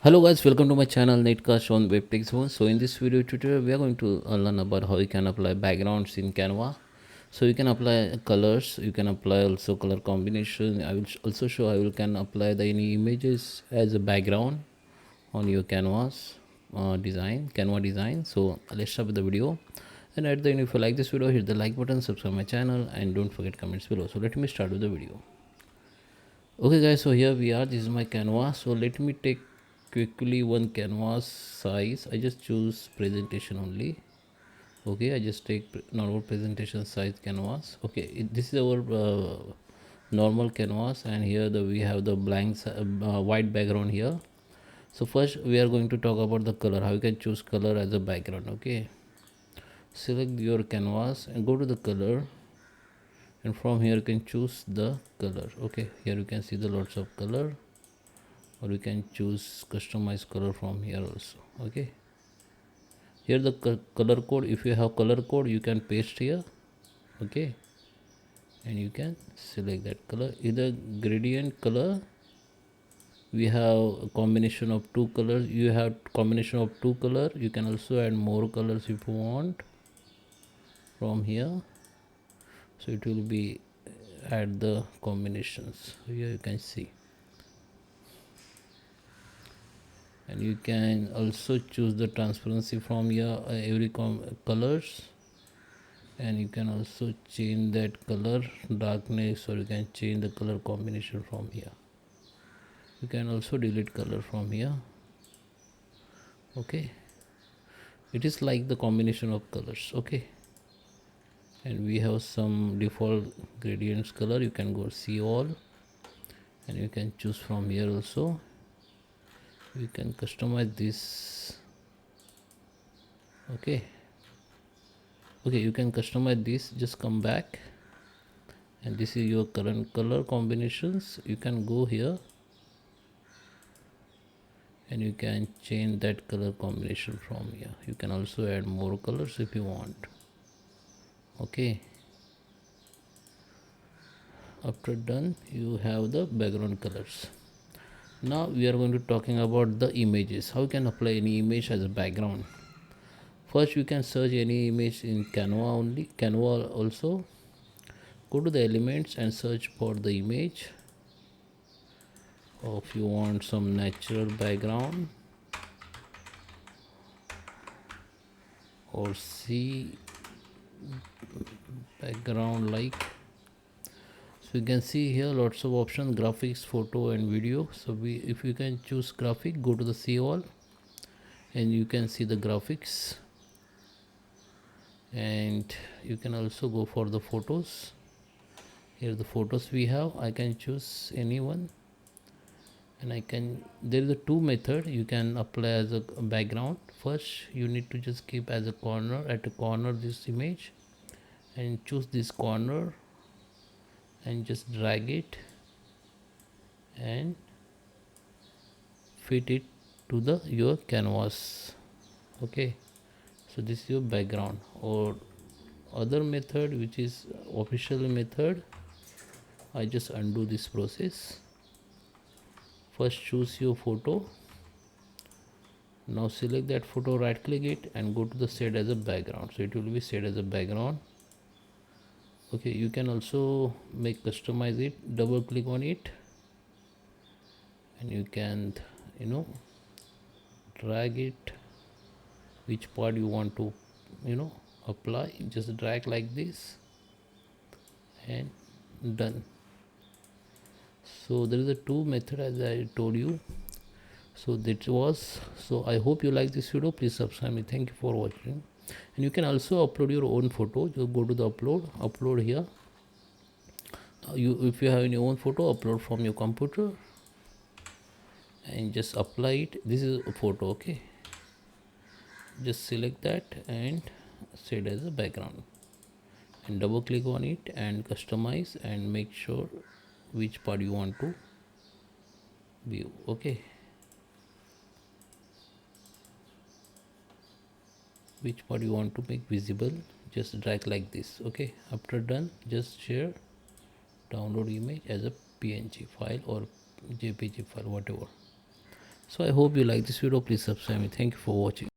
Hello guys, welcome to my channel Netcast on WebTech Zone. So in this video tutorial, we are going to learn about how you can apply backgrounds in Canva. So you can apply colors, you can apply also color combination. I will also show how you can apply the any images as a background on your Canva design. So let's start with the video. And at the end, if you like this video, hit the like button, subscribe my channel, and don't forget comments below. So let me start with the video. Okay guys, so here we are. This is my canvas. So let me take quickly one canvas size. I just choose presentation only. Okay, I just take normal presentation size canvas. Okay, this is our normal canvas, and here we have the blank white background here. So first we are going to talk about the color, how you can choose color as a background. Okay, select your canvas and go to the color, and from here you can choose the color. Okay, here you can see the lots of color, or you can choose customize color from here also. Okay, here the color code, if you have color code you can paste here. Okay, and you can select that color, either gradient color. We have a combination of two colors. You have combination of two color. You can also add more colors if you want from here. So it will be add the combinations. So here you can see, and you can also choose the transparency from here, every colors, and you can also change that color darkness, or you can change the color combination from here. You can also delete color from here. Okay, it is like the combination of colors. Okay, and we have some default gradients color. You can go see all, and you can choose from here also. You can customize this. Okay, you can customize this. Just come back, and this is your current color combinations. You can go here, and you can change that color combination from here. You can also add more colors if you want. Okay, after done, you have the background colors. Now we are going to talking about the images, how you can apply any image as a background. First, you can search any image in Canva also. Go to the elements and search for the image. Or if you want some natural background, or see background like, so you can see here lots of options: graphics, photo, and video. So if you can choose graphic, go to the see all, and you can see the graphics. And you can also go for the photos. Here the photos we have. I can choose any one, and I can, there is a two method you can apply as a background. First, you need to just keep as a corner, at a corner this image, and choose this corner, and just drag it and fit it to the your canvas. Okay, so this is your background. Or other method, which is official method, I just undo this process. First, choose your photo. Now select that photo, right click it, and go to the set as a background. So it will be set as a background. Okay, you can also make customize it. Double click on it, and you can drag it, which part you want to apply. Just drag like this, and done. So there is a two method, as I told you. So that was, so I hope you like this video. Please subscribe me. Thank you for watching. And you can also upload your own photo. You go to the upload here. If you have any own photo, upload from your computer and just apply it. This is a photo. Okay, just select that and set as a background, and double click on it and customize, and make sure which part you want to view. Okay, which part you want to make visible, just drag like this. Okay, after done, just share, download image as a png file or jpg file, whatever. So I hope you like this video. Please subscribe me. Thank you for watching.